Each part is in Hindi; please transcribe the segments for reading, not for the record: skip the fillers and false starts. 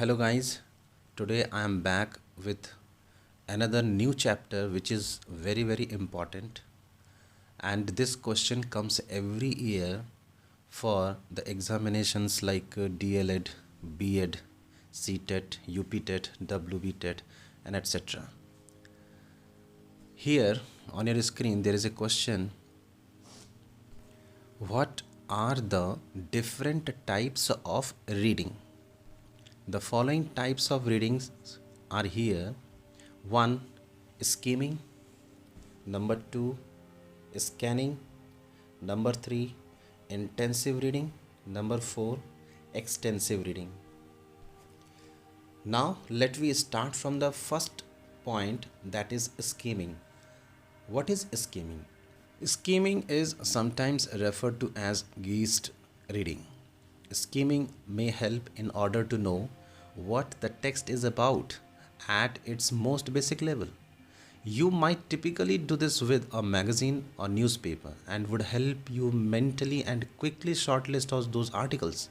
Hello, guys. Today I am back with another new chapter which is very, very important. And this question comes every year for the examinations like DLED, BEd, CTET, UPTET, WBTET, and etc. Here on your screen, there is a question: what are the different types of reading? The following types of readings are here: 1. Skimming, number 2. Scanning, number 3. Intensive reading, number 4. Extensive reading. Now let we start from the first point, that is skimming. What is skimming? Skimming is sometimes referred to as gist reading. Skimming may help in order to know what the text is about at its most basic level. You might typically do this with a magazine or newspaper and would help you mentally and quickly shortlist of those articles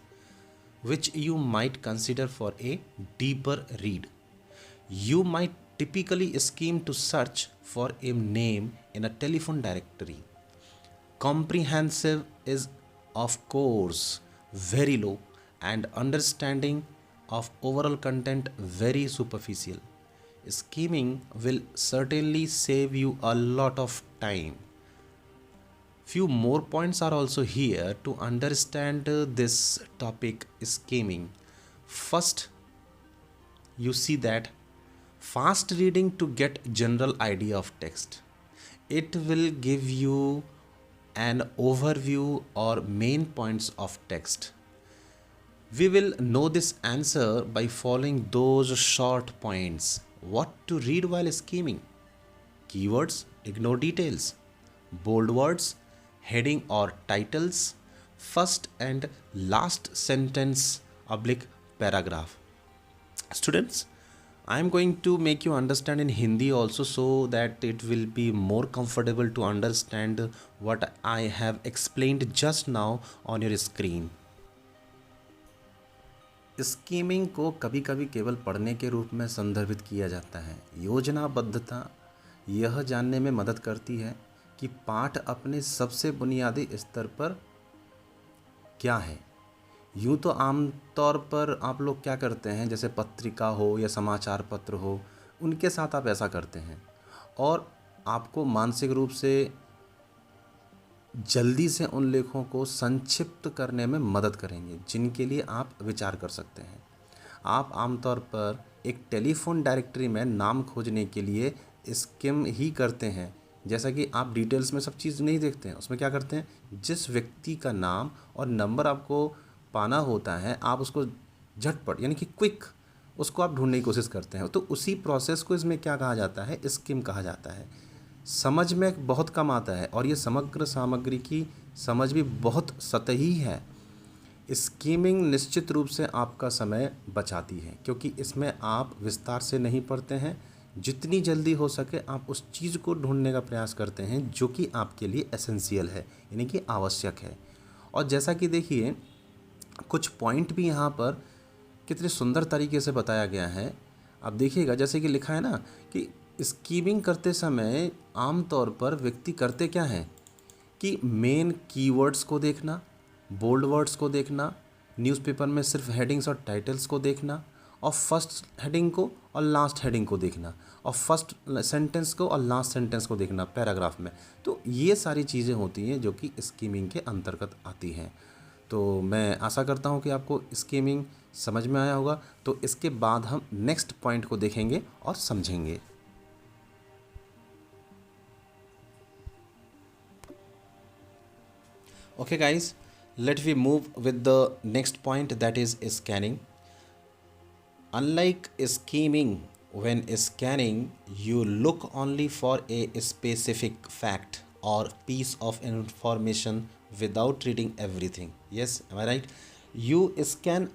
which you might consider for a deeper read. You might typically scheme to search for a name in a telephone directory. Comprehensive is, of course, very low, and understanding of overall content very superficial. Scheming will certainly save you a lot of time. Few more points are also here to understand this topic, scheming. First, you see that fast reading to get general idea of text. It will give you an overview or main points of text. We will know this answer by following those short points. What to read while scheming? Keywords, ignore details. Bold words, heading or titles, first and last sentence oblique paragraph. Students, I am going to make you understand in Hindi also, so that it will be more comfortable to understand what I have explained just now on your screen. Skimming को कभी कभी केवल पढ़ने के रूप में संदर्भित किया जाता है। योजनाबद्धता यह जानने में मदद करती है कि पाठ अपने सबसे बुनियादी स्तर पर क्या है। यूँ तो आमतौर पर आप लोग क्या करते हैं, जैसे पत्रिका हो या समाचार पत्र हो, उनके साथ आप ऐसा करते हैं और आपको मानसिक रूप से जल्दी से उन लेखों को संक्षिप्त करने में मदद करेंगे जिनके लिए आप विचार कर सकते हैं। आप आमतौर पर एक टेलीफोन डायरेक्टरी में नाम खोजने के लिए स्किम ही करते हैं, जैसा कि आप डिटेल्स में सब चीज़ नहीं देखते हैं। उसमें क्या करते हैं, जिस व्यक्ति का नाम और नंबर आपको पाना होता है, आप उसको झटपट यानी कि क्विक उसको आप ढूंढने की कोशिश करते हैं। तो उसी प्रोसेस को इसमें क्या कहा जाता है, स्किम कहा जाता है। समझ में बहुत कम आता है और ये समग्र सामग्री की समझ भी बहुत सतही है। स्कीमिंग निश्चित रूप से आपका समय बचाती है, क्योंकि इसमें आप विस्तार से नहीं पढ़ते हैं। जितनी जल्दी हो सके आप उस चीज़ को ढूंढने का प्रयास करते हैं जो कि आपके लिए एसेंशियल है, यानी कि आवश्यक है। और जैसा कि देखिए, कुछ पॉइंट भी यहाँ पर कितने सुंदर तरीके से बताया गया है। आप देखिएगा, जैसे कि लिखा है ना कि स्कीमिंग करते समय आमतौर पर व्यक्ति करते क्या हैं कि मेन कीवर्ड्स को देखना, बोल्ड वर्ड्स को देखना, न्यूज़पेपर में सिर्फ हेडिंग्स और टाइटल्स को देखना, और फर्स्ट हेडिंग को और लास्ट हेडिंग को देखना, और फर्स्ट सेंटेंस को और लास्ट सेंटेंस को देखना पैराग्राफ में। तो ये सारी चीज़ें होती हैं जो कि स्कीमिंग के अंतर्गत आती हैं। तो मैं आशा करता हूँ कि आपको स्कीमिंग समझ में आया होगा। तो इसके बाद हम नेक्स्ट पॉइंट को देखेंगे और समझेंगे। Okay guys, let we move with the next point, that is scanning. Unlike scheming, when scanning you look only for a specific fact or piece of information without reading everything. Yes, am I right? You scan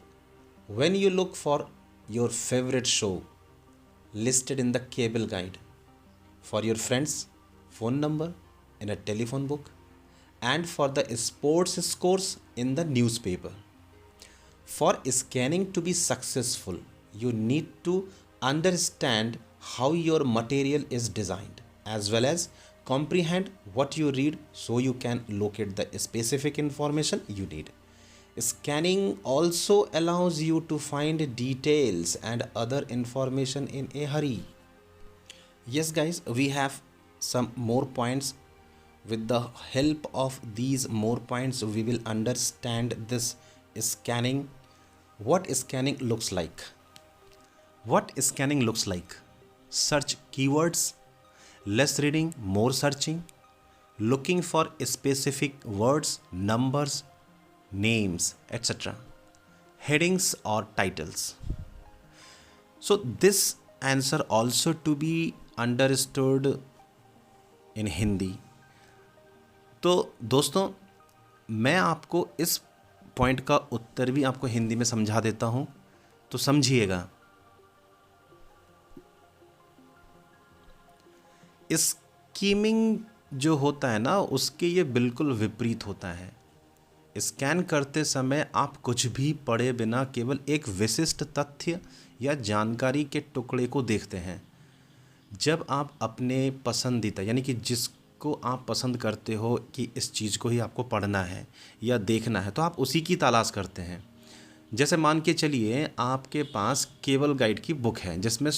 when you look for your favorite show listed in the cable guide, for your friend's phone number in a telephone book, and for the sports scores in the newspaper. For scanning to be successful, you need to understand how your material is designed as well as comprehend what you read so you can locate the specific information you need. Scanning also allows you to find details and other information in a hurry. Yes, guys, we have some more points. With the help of these more points, we will understand this scanning. What scanning looks like? What scanning looks like? Search keywords, less reading, more searching, looking for specific words, numbers, names, etc. Headings or titles. So this answer also to be understood in Hindi. तो दोस्तों, मैं आपको इस पॉइंट का उत्तर भी आपको हिंदी में समझा देता हूँ, तो समझिएगा। स्कीमिंग जो होता है ना, उसके ये बिल्कुल विपरीत होता है। स्कैन करते समय आप कुछ भी पढ़े बिना केवल एक विशिष्ट तथ्य या जानकारी के टुकड़े को देखते हैं। जब आप अपने पसंदीदा यानी कि जिसको आप पसंद करते हो कि इस चीज़ को ही आपको पढ़ना है या देखना है, तो आप उसी की तलाश करते हैं। जैसे मान के चलिए आपके पास केबल गाइड की बुक है जिसमें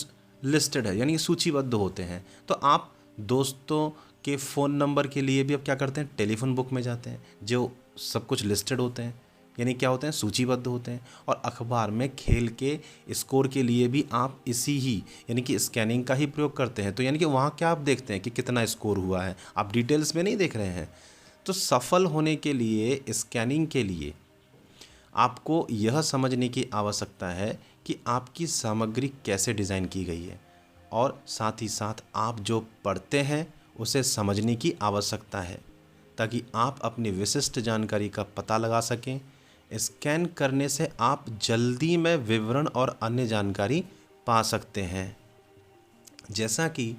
लिस्टेड है यानी कि सूचीबद्ध होते हैं, तो आप दोस्तों के फ़ोन नंबर के लिए भी अब क्या करते हैं, टेलीफोन बुक में जाते हैं जो सब कुछ लिस्टेड होते हैं, यानी क्या होते हैं, सूचीबद्ध होते हैं। और अखबार में खेल के स्कोर के लिए भी आप इसी ही यानी कि स्कैनिंग का ही प्रयोग करते हैं। तो यानी कि वहाँ क्या आप देखते हैं कि कितना स्कोर हुआ है, आप डिटेल्स में नहीं देख रहे हैं। तो सफल होने के लिए स्कैनिंग के लिए आपको यह समझने की आवश्यकता है कि आपकी सामग्री कैसे डिज़ाइन की गई है, और साथ ही साथ आप जो पढ़ते हैं उसे समझने की आवश्यकता है ताकि आप अपनी विशिष्ट जानकारी का पता लगा सकें। स्कैन करने से आप जल्दी में विवरण और अन्य जानकारी पा सकते हैं। जैसा कि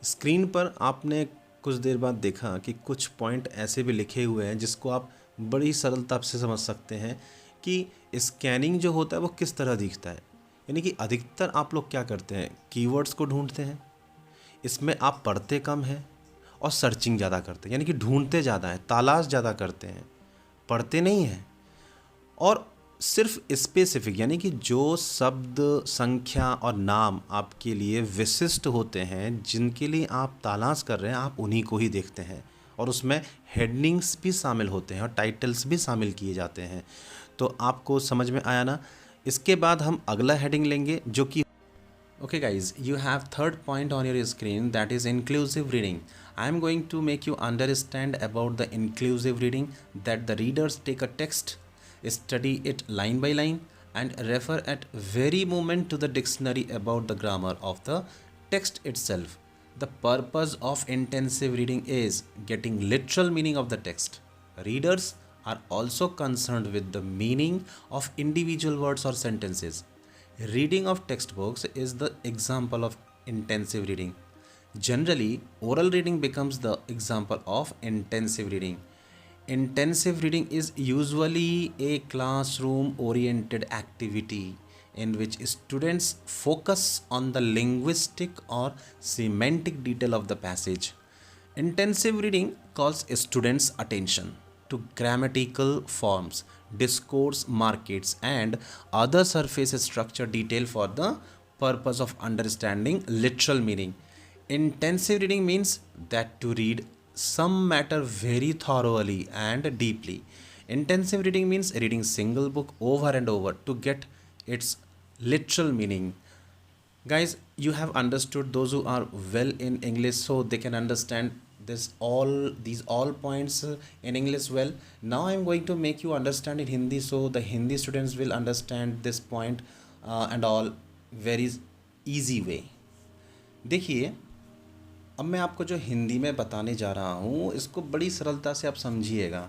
स्क्रीन पर आपने कुछ देर बाद देखा कि कुछ पॉइंट ऐसे भी लिखे हुए हैं जिसको आप बड़ी सरलता से समझ सकते हैं कि स्कैनिंग जो होता है वो किस तरह दिखता है। यानी कि अधिकतर आप लोग क्या करते हैं, कीवर्ड्स को ढूंढते हैं। इसमें आप पढ़ते कम हैं और सर्चिंग ज़्यादा करते हैं, यानी कि ढूंढते ज़्यादा हैं, तलाश ज़्यादा करते हैं, पढ़ते नहीं हैं। और सिर्फ स्पेसिफिक यानी कि जो शब्द, संख्या और नाम आपके लिए विशिष्ट होते हैं, जिनके लिए आप तलाश कर रहे हैं, आप उन्हीं को ही देखते हैं। और उसमें हेडिंग्स भी शामिल होते हैं और टाइटल्स भी शामिल किए जाते हैं। तो आपको समझ में आया ना। इसके बाद हम अगला हेडिंग लेंगे जो कि Okay guys, you have third point on your screen, that is inclusive reading. I am going to make you understand about the inclusive reading, that the readers take a text, study it line by line and refer at very moment to the dictionary about the grammar of the text itself. The purpose of intensive reading is getting literal meaning of the text. Readers are also concerned with the meaning of individual words or sentences. Reading of textbooks is the example of intensive reading. Generally, oral reading becomes the example of intensive reading. Intensive reading is usually a classroom oriented activity in which students focus on the linguistic or semantic detail of the passage. Intensive reading calls students' attention to grammatical forms, discourse markets, and other surface structure detail for the purpose of understanding literal meaning. Intensive reading means that to read some matter very thoroughly and deeply. Intensive reading means reading single book over and over to get its literal meaning. Guys, you have understood, those who are well in English, so they can understand these all points in English well. Now I am going to make you understand in Hindi, so the Hindi students will understand this point and all very easy way. देखिए, अब मैं आपको जो हिंदी में बताने जा रहा हूँ इसको बड़ी सरलता से आप समझिएगा।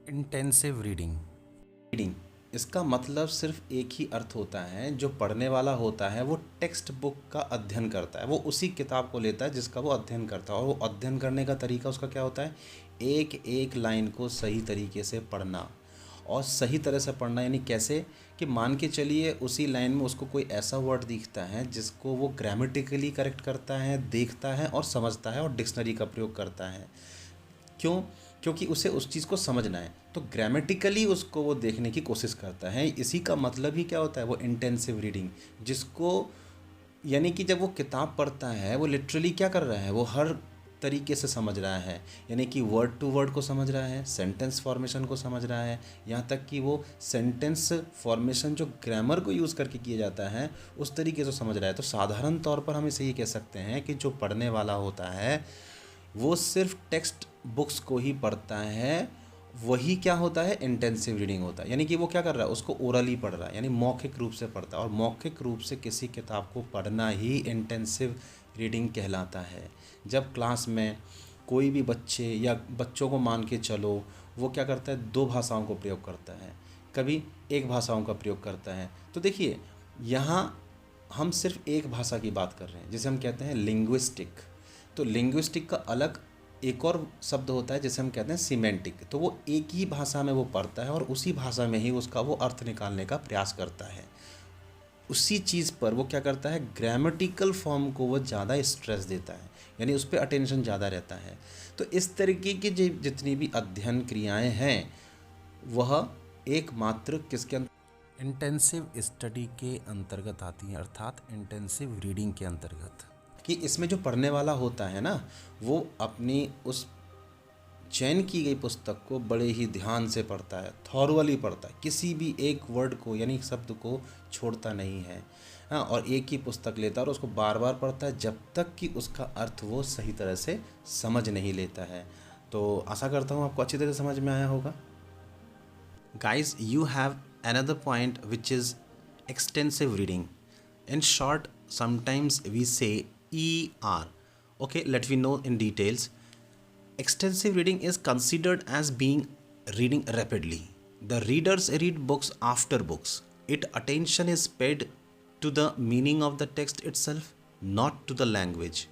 इंटेंसिव रीडिंग इसका मतलब सिर्फ एक ही अर्थ होता है, जो पढ़ने वाला होता है वो टेक्स्ट बुक का अध्ययन करता है, वो उसी किताब को लेता है जिसका वो अध्ययन करता है। और वो अध्ययन करने का तरीका उसका क्या होता है, एक एक लाइन को सही तरीके से पढ़ना और सही तरह से पढ़ना, यानी कैसे कि मान के चलिए उसी लाइन में उसको कोई ऐसा वर्ड दिखता है जिसको वो ग्रामेटिकली करेक्ट करता है, देखता है और समझता है और डिक्शनरी का प्रयोग करता है। क्यों? क्योंकि उसे उस चीज़ को समझना है, तो ग्रामेटिकली उसको वो देखने की कोशिश करता है। इसी का मतलब ही क्या होता है, वो इंटेंसिव रीडिंग, जिसको यानी कि जब वो किताब पढ़ता है वो लिटरली क्या कर रहा है, वो हर तरीके से समझ रहा है, यानी कि वर्ड टू वर्ड को समझ रहा है, सेंटेंस फॉर्मेशन को समझ रहा है, यहाँ तक कि वो सेंटेंस फॉर्मेशन जो ग्रामर को यूज़ करके किया जाता है उस तरीके से समझ रहा है। तो साधारण तौर पर हम इसे ये कह सकते हैं कि जो पढ़ने वाला होता है वो सिर्फ टेक्स्ट बुक्स को ही पढ़ता है, वही क्या होता है, इंटेंसिव रीडिंग होता है। यानी कि वो क्या कर रहा है, उसको ओरली पढ़ रहा है, यानी मौखिक रूप से पढ़ता है, और मौखिक रूप से किसी किताब को पढ़ना ही इंटेंसिव रीडिंग कहलाता है। जब क्लास में कोई भी बच्चे या बच्चों को मान के चलो, वो क्या करता है, दो भाषाओं को प्रयोग करता है, कभी एक भाषाओं का प्रयोग करता है। तो देखिए यहाँ हम सिर्फ एक भाषा की बात कर रहे हैं जिसे हम कहते हैं लिंग्विस्टिक। तो लिंग्विस्टिक का अलग एक और शब्द होता है जिसे हम कहते हैं सीमेंटिक। तो वो एक ही भाषा में वो पढ़ता है और उसी भाषा में ही उसका वो अर्थ निकालने का प्रयास करता है। उसी चीज़ पर वो क्या करता है, ग्रामेटिकल फॉर्म को वो ज़्यादा स्ट्रेस देता है, यानी उस पर अटेंशन ज़्यादा रहता है। तो इस तरीके की जितनी भी अध्ययन क्रियाएं हैं वह एकमात्र किसके इंटेंसिव स्टडी के अंतर्गत आती हैं, अर्थात इंटेंसिव रीडिंग के अंतर्गत। कि इसमें जो पढ़ने वाला होता है ना, वो अपनी उस चयन की गई पुस्तक को बड़े ही ध्यान से पढ़ता है, थॉरवली पढ़ता है, किसी भी एक वर्ड को यानी शब्द को छोड़ता नहीं है। हाँ, और एक ही पुस्तक लेता है और उसको बार बार पढ़ता है जब तक कि उसका अर्थ वो सही तरह से समझ नहीं लेता है। तो आशा करता हूँ आपको अच्छी तरह समझ में आया होगा। Guys, you have another point which is extensive reading. In short, sometimes we say ER. Okay, let me know in details. Extensive reading is considered as being reading rapidly. The readers read books after books. Its attention is paid to the meaning of the text itself, not to the language.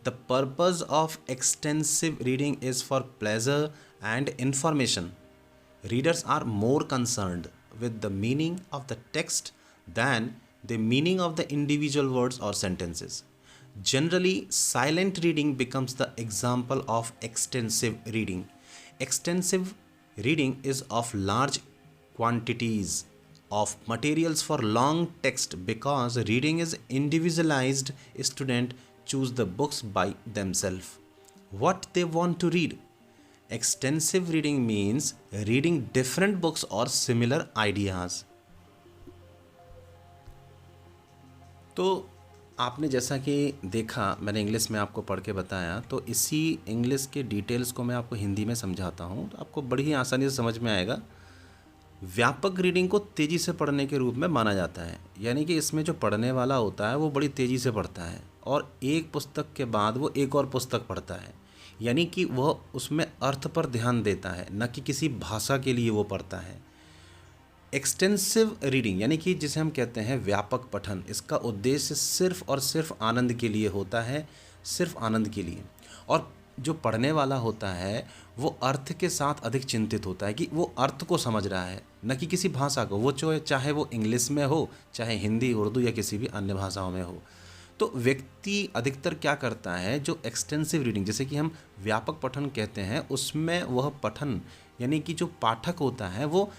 The purpose of extensive reading is for pleasure and information. Readers are more concerned with the meaning of the text than the meaning of the individual words or sentences. Generally, silent reading becomes the example of extensive reading. Extensive reading is of large quantities of materials for long text because reading is individualized. Students choose the books by themselves, what they want to read. Extensive reading means reading different books or similar ideas. तो आपने जैसा कि देखा, मैंने इंग्लिश में आपको पढ़ के बताया, तो इसी इंग्लिश के डिटेल्स को मैं आपको हिंदी में समझाता हूँ, तो आपको बड़ी ही आसानी से समझ में आएगा। व्यापक रीडिंग को तेज़ी से पढ़ने के रूप में माना जाता है, यानी कि इसमें जो पढ़ने वाला होता है वो बड़ी तेज़ी से पढ़ता है और एक पुस्तक के बाद वो एक और पुस्तक पढ़ता है, यानी कि वह उसमें अर्थ पर ध्यान देता है, न कि किसी भाषा के लिए वो पढ़ता है। एक्सटेंसिव रीडिंग यानी कि जिसे हम कहते हैं व्यापक पठन, इसका उद्देश्य सिर्फ और सिर्फ आनंद के लिए होता है, सिर्फ आनंद के लिए। और जो पढ़ने वाला होता है वो अर्थ के साथ अधिक चिंतित होता है कि वो अर्थ को समझ रहा है, न कि किसी भाषा को, वो चाहे वो इंग्लिश में हो, चाहे हिंदी, उर्दू या किसी भी अन्य भाषाओं में हो। तो व्यक्ति अधिकतर क्या करता है, जो एक्सटेंसिव रीडिंग जैसे कि हम व्यापक पठन कहते हैं, उसमें वह पठन यानी कि जो पाठक होता है वो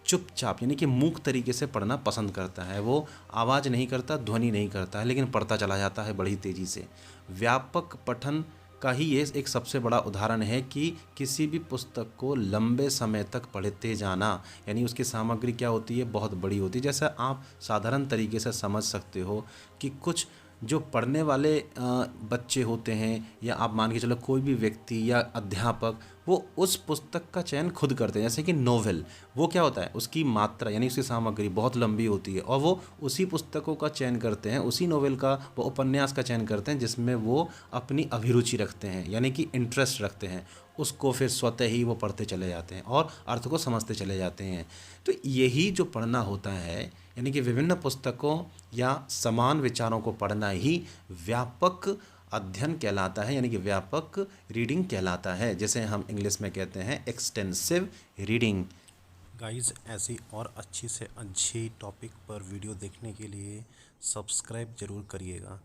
चुपचाप यानी कि मूक तरीके से पढ़ना पसंद करता है। वो आवाज़ नहीं करता, ध्वनि नहीं करता है, लेकिन पढ़ता चला जाता है बड़ी तेज़ी से। व्यापक पठन का ही ये एक सबसे बड़ा उदाहरण है कि किसी भी पुस्तक को लंबे समय तक पढ़ते जाना, यानी उसकी सामग्री क्या होती है, बहुत बड़ी होती है। जैसा आप साधारण तरीके से समझ सकते हो कि कुछ जो पढ़ने वाले बच्चे होते हैं, या आप मान के चलो कोई भी व्यक्ति या अध्यापक, वो उस पुस्तक का चयन खुद करते हैं। जैसे कि नोवेल, वो क्या होता है, उसकी मात्रा यानी उसकी सामग्री बहुत लंबी होती है और वो उसी पुस्तकों का चयन करते हैं, उसी नोवेल का, वो उपन्यास का चयन करते हैं जिसमें वो अपनी अभिरुचि रखते हैं, यानी कि इंटरेस्ट रखते हैं। उसको फिर स्वतः ही वो पढ़ते चले जाते हैं और अर्थ को समझते चले जाते हैं। तो यही जो पढ़ना होता है, यानी कि विभिन्न पुस्तकों या समान विचारों को पढ़ना ही व्यापक अध्ययन कहलाता है, यानी कि व्यापक रीडिंग कहलाता है, जिसे हम इंग्लिश में कहते हैं एक्सटेंसिव रीडिंग। गाइस ऐसी और अच्छी से अच्छी टॉपिक पर वीडियो देखने के लिए सब्सक्राइब ज़रूर करिएगा।